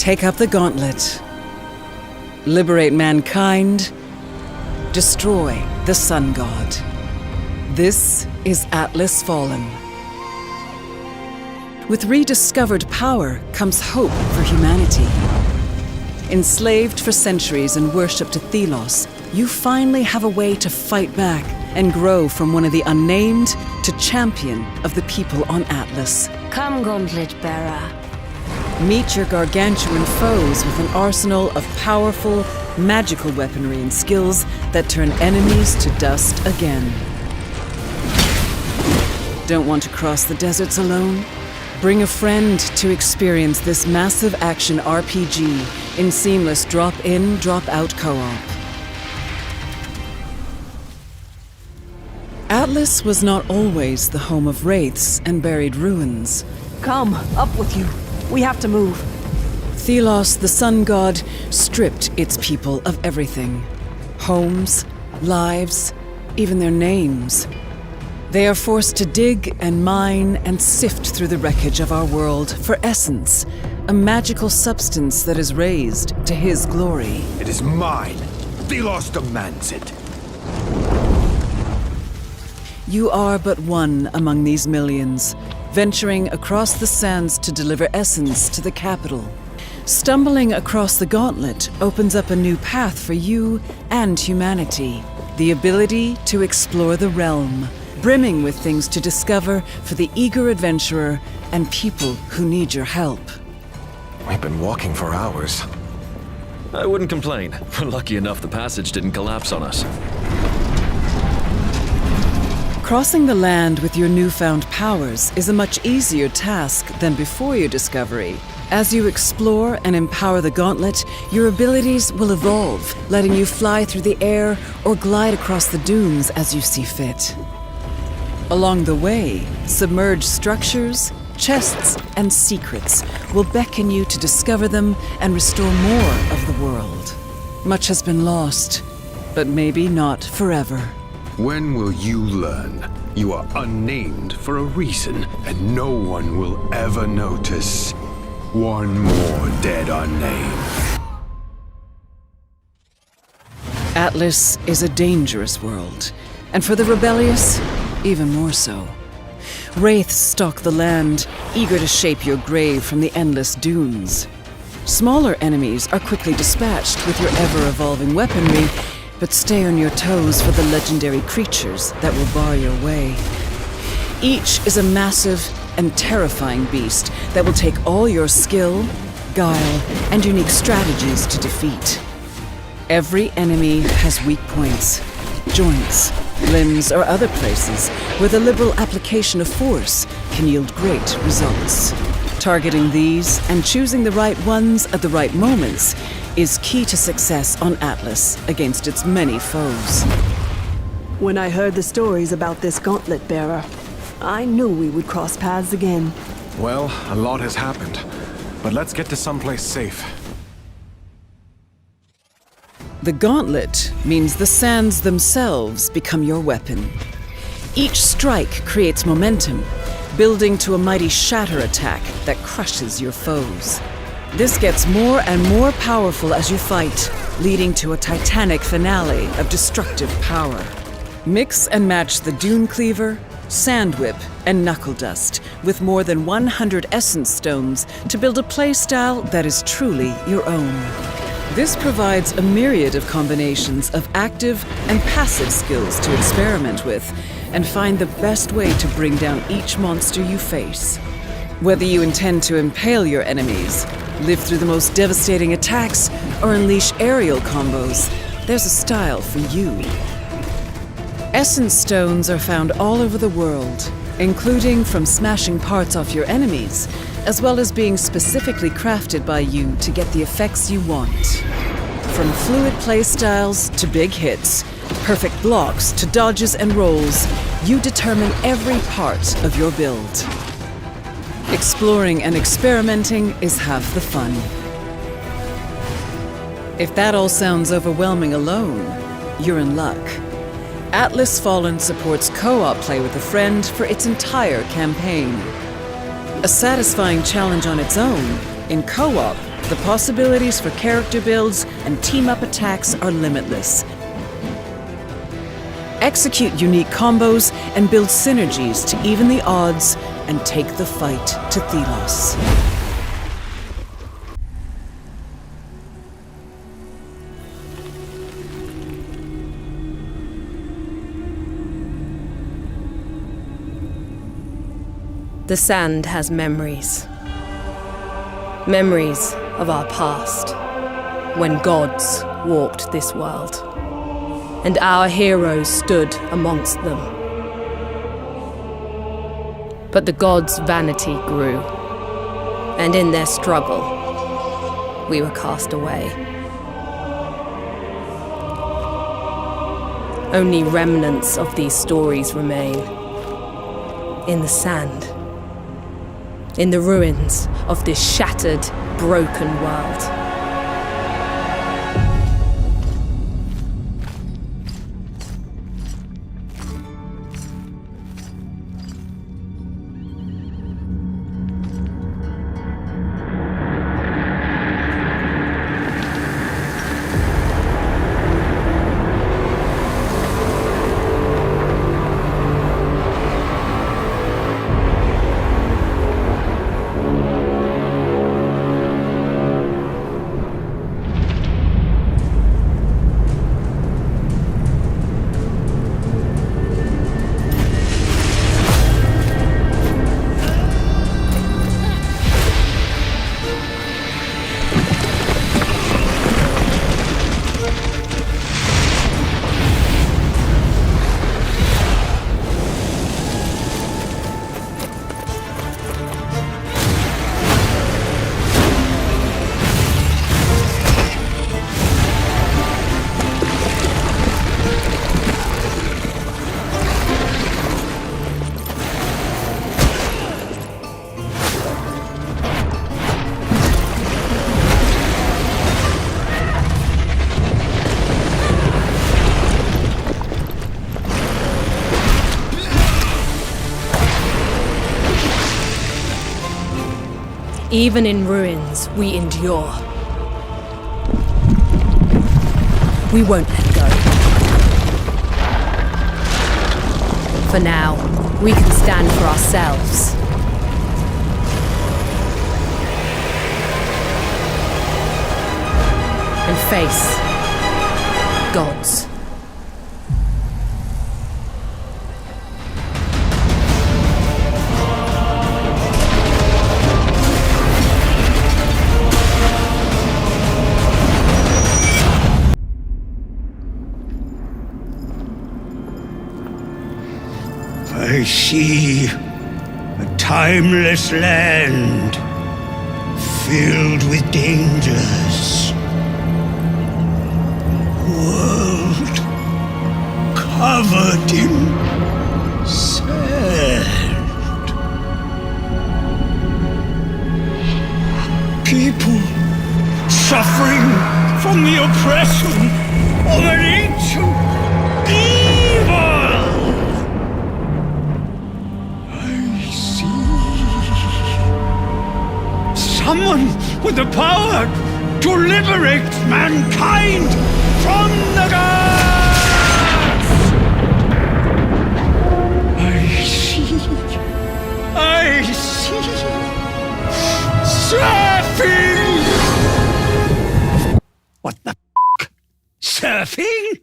Take up the gauntlet. Liberate mankind. Destroy the Sun God. This is Atlas Fallen. With rediscovered power comes hope for humanity. Enslaved for centuries and worshipped to Thelos, you finally have a way to fight back and grow from one of the unnamed to champion of the people on Atlas. Come, Gauntlet Bearer. Meet your gargantuan foes with an arsenal of powerful, magical weaponry and skills that turn enemies to dust again. Don't want to cross the deserts alone? Bring a friend to experience this massive action RPG in seamless drop-in, drop-out co-op. Atlas was not always the home of wraiths and buried ruins. Come, up with you. We have to move. Thelos, the Sun God, stripped its people of everything. Homes, lives, even their names. They are forced to dig and mine and sift through the wreckage of our world for essence, a magical substance that is raised to his glory. It is mine. Thelos demands it. You are but one among these millions, venturing across the sands to deliver essence to the capital. Stumbling across the gauntlet opens up a new path for you and humanity. The ability to explore the realm, brimming with things to discover for the eager adventurer and people who need your help. We've been walking for hours. I wouldn't complain. We're lucky enough the passage didn't collapse on us. Crossing the land with your newfound powers is a much easier task than before your discovery. As you explore and empower the gauntlet, your abilities will evolve, letting you fly through the air or glide across the dunes as you see fit. Along the way, submerged structures, chests, and secrets will beckon you to discover them and restore more of the world. Much has been lost, but maybe not forever. When will you learn? You are unnamed for a reason, and no one will ever notice. One more dead unnamed. Atlas is a dangerous world, and for the rebellious, even more so. Wraiths stalk the land, eager to shape your grave from the endless dunes. Smaller enemies are quickly dispatched with your ever-evolving weaponry, but stay on your toes for the legendary creatures that will bar your way. Each is a massive and terrifying beast that will take all your skill, guile, and unique strategies to defeat. Every enemy has weak points, joints, limbs, or other places where the liberal application of force can yield great results. Targeting these and choosing the right ones at the right moments is key to success on Atlas against its many foes. When I heard the stories about this Gauntlet Bearer, I knew we would cross paths again. Well, a lot has happened. But let's get to someplace safe. The gauntlet means the sands themselves become your weapon. Each strike creates momentum, building to a mighty shatter attack that crushes your foes. This gets more and more powerful as you fight, leading to a titanic finale of destructive power. Mix and match the Dune Cleaver, Sand Whip, and Knuckle Dust with more than 100 Essence Stones to build a playstyle that is truly your own. This provides a myriad of combinations of active and passive skills to experiment with and find the best way to bring down each monster you face. Whether you intend to impale your enemies, live through the most devastating attacks, or unleash aerial combos, there's a style for you. Essence Stones are found all over the world, including from smashing parts off your enemies, as well as being specifically crafted by you to get the effects you want. From fluid playstyles to big hits, perfect blocks to dodges and rolls, you determine every part of your build. Exploring and experimenting is half the fun. If that all sounds overwhelming alone, you're in luck. Atlas Fallen supports co-op play with a friend for its entire campaign. A satisfying challenge on its own, in co-op, the possibilities for character builds and team-up attacks are limitless. Execute unique combos and build synergies to even the odds and take the fight to Thelos. The sand has memories. Memories of our past, when gods walked this world, and our heroes stood amongst them. But the gods' vanity grew, and in their struggle, we were cast away. Only remnants of these stories remain in the sand. In the ruins of this shattered, broken world. Even in ruins, we endure. We won't let go. For now, we can stand for ourselves. And face gods. I see a timeless land filled with dangers. World covered in sand. People suffering from the oppression of an ancient evil. Someone with the power to liberate mankind from the gods! I see surfing! What the f***? Surfing?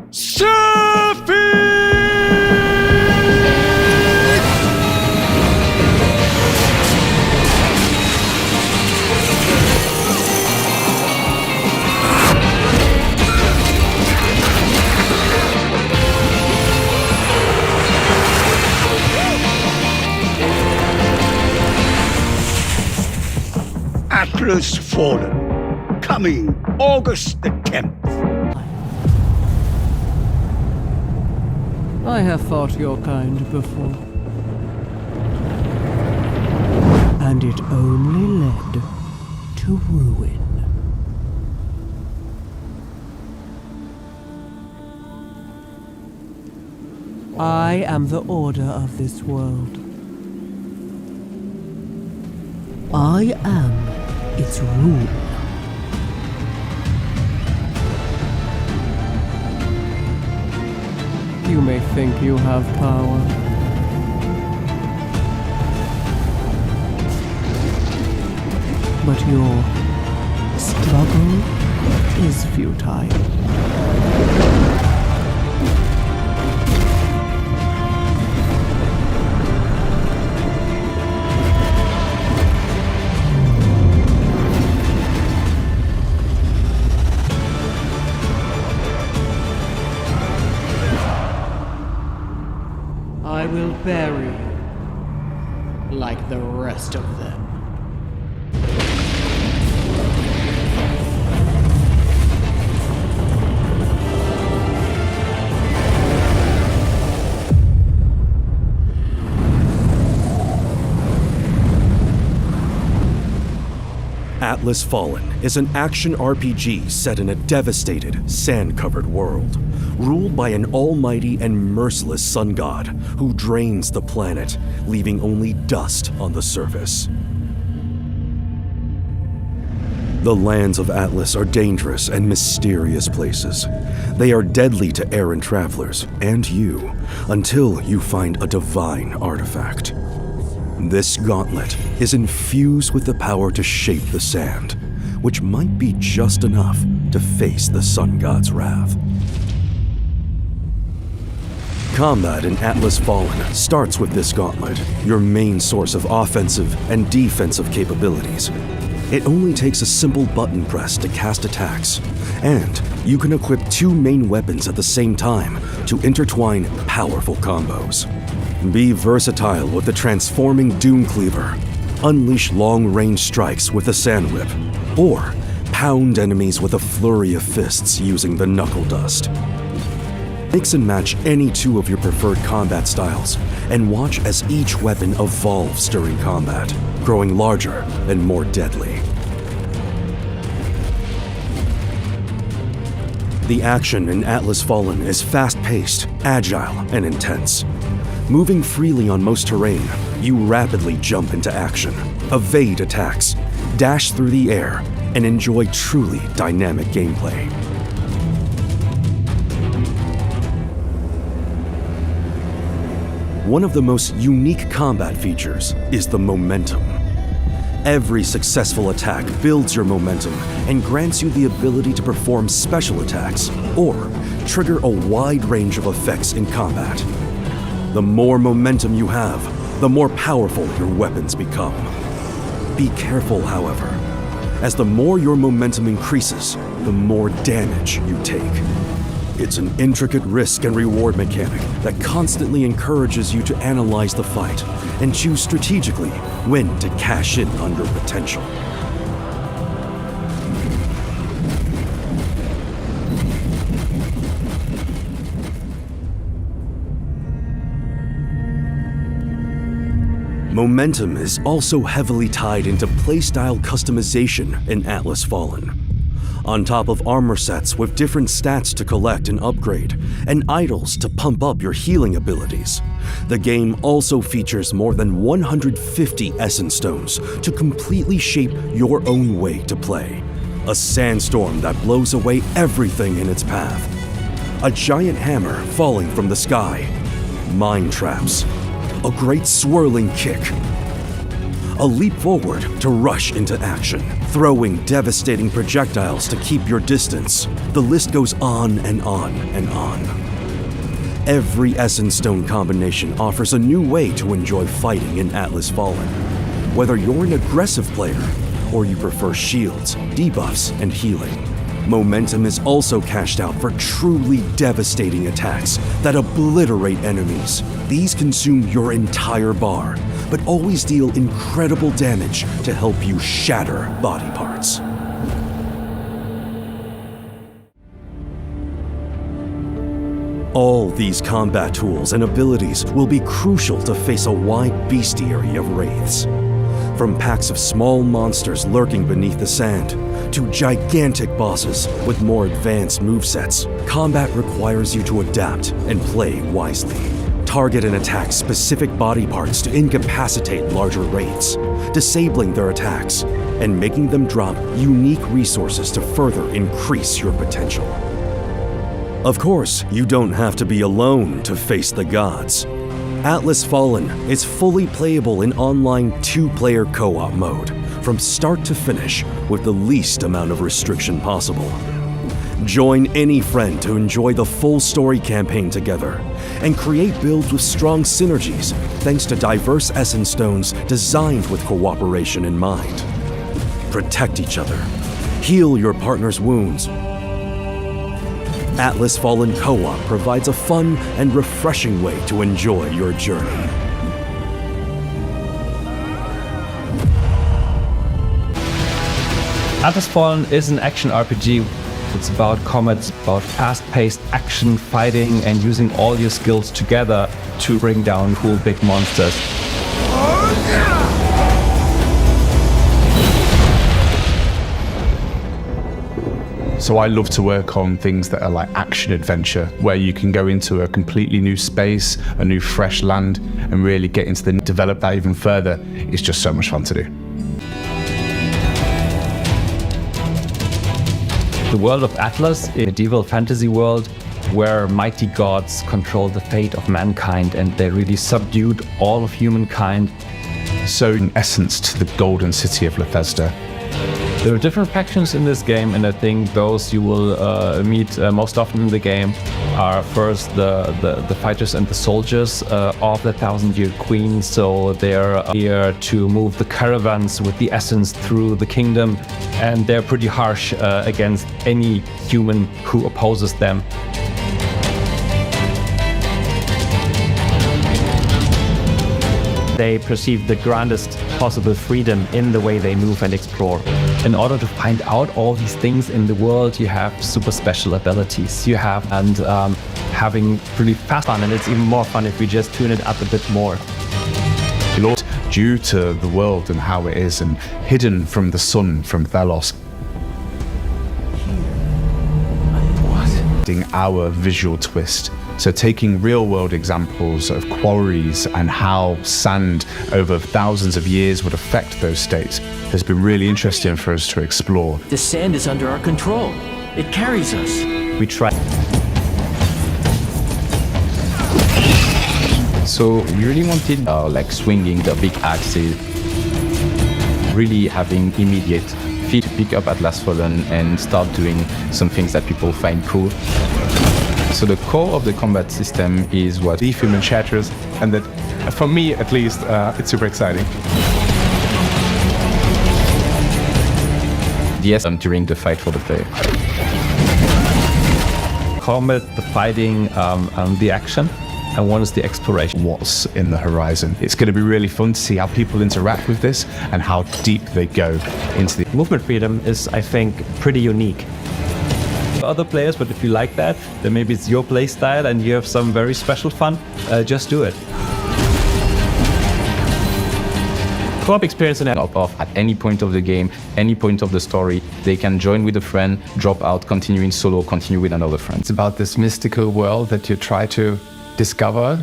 Surfing! Atlas Fallen, coming August the 10th. I have fought your kind before. And it only led to ruin. I am the order of this world. I am its rule. You may think you have power, but your struggle is futile. I will bury you like the rest of them. Atlas Fallen is an action RPG set in a devastated, sand-covered world, ruled by an almighty and merciless sun god who drains the planet, leaving only dust on the surface. The lands of Atlas are dangerous and mysterious places. They are deadly to errant travelers, and you, until you find a divine artifact. This gauntlet is infused with the power to shape the sand, which might be just enough to face the sun god's wrath. Combat in Atlas Fallen starts with this gauntlet, your main source of offensive and defensive capabilities. It only takes a simple button press to cast attacks, and you can equip two main weapons at the same time to intertwine powerful combos. Be versatile with the transforming Doom Cleaver, unleash long-range strikes with the Sand Whip, or pound enemies with a flurry of fists using the Knuckle Dust. Mix and match any two of your preferred combat styles, and watch as each weapon evolves during combat, growing larger and more deadly. The action in Atlas Fallen is fast-paced, agile, and intense. Moving freely on most terrain, you rapidly jump into action, evade attacks, dash through the air, and enjoy truly dynamic gameplay. One of the most unique combat features is the momentum. Every successful attack builds your momentum and grants you the ability to perform special attacks or trigger a wide range of effects in combat. The more momentum you have, the more powerful your weapons become. Be careful, however, as the more your momentum increases, the more damage you take. It's an intricate risk and reward mechanic that constantly encourages you to analyze the fight and choose strategically when to cash in on your potential. Momentum is also heavily tied into playstyle customization in Atlas Fallen. On top of armor sets with different stats to collect and upgrade, and idols to pump up your healing abilities, the game also features more than 150 Essence Stones to completely shape your own way to play. A sandstorm that blows away everything in its path. A giant hammer falling from the sky. Mine traps. A great swirling kick. A leap forward to rush into action, throwing devastating projectiles to keep your distance. The list goes on and on and on. Every Essence Stone combination offers a new way to enjoy fighting in Atlas Fallen. Whether you're an aggressive player, or you prefer shields, debuffs, and healing, Momentum is also cashed out for truly devastating attacks that obliterate enemies. These consume your entire bar, but always deal incredible damage to help you shatter body parts. All these combat tools and abilities will be crucial to face a wide bestiary of wraiths. From packs of small monsters lurking beneath the sand, to gigantic bosses with more advanced movesets, combat requires you to adapt and play wisely. target and attack specific body parts to incapacitate larger wraiths, disabling their attacks, and making them drop unique resources to further increase your potential. Of course, you don't have to be alone to face the gods. Atlas Fallen is fully playable in online 2-player co-op mode, from start to finish with the least amount of restriction possible. Join any friend to enjoy the full story campaign together, and create builds with strong synergies thanks to diverse Essence Stones designed with cooperation in mind. Protect each other. Heal your partner's wounds. Atlas Fallen Co-op provides a fun and refreshing way to enjoy your journey. Atlas Fallen is an action RPG. It's about combat, it's about fast-paced action, fighting, and using all your skills together to bring down cool big monsters. So I love to work on things that are like action adventure, where you can go into a completely new space, a new fresh land, and really get into develop that even further. It's just so much fun to do. The world of Atlas, a medieval fantasy world where mighty gods control the fate of mankind, and they really subdued all of humankind. So in essence to the golden city of Bethesda. There are different factions in this game, and I think those you will meet most often in the game are first the fighters and the soldiers of the Thousand-Year Queen. So they're here to move the caravans with the essence through the kingdom, and they're pretty harsh against any human who opposes them. They perceive the grandest possible freedom in the way they move and explore. In order to find out all these things in the world, you have super special abilities. You have having really fast fun, and it's even more fun if we just tune it up a bit more. Lord, due to the world and how it is, and hidden from the sun, from Thelos. Our visual twist. So taking real-world examples of quarries and how sand over thousands of years would affect those states has been really interesting for us to explore. The sand is under our control. It carries us. We try. So we really wanted like swinging the big axes, really having immediate feet to pick up Atlas Fallen and start doing some things that people find cool. So the core of the combat system is what the human shatters, and that, for me at least, it's super exciting. Yes, during the fight for the player. Combat, the fighting, the action, and one is the exploration. What's in the horizon? It's going to be really fun to see how people interact with this and how deep they go into the movement freedom is, I think, pretty unique. Other players, but if you like that, then maybe it's your play style and you have some very special fun, just do it. Co-op experience and off at any point of the game, any point of the story. They can join with a friend, drop out, continue in solo, continue with another friend. It's about this mystical world that you try to discover.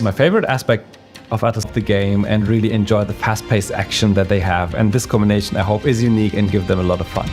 My favorite aspect of Atlas the game, and really enjoy the fast-paced action that they have, and this combination I hope is unique and give them a lot of fun.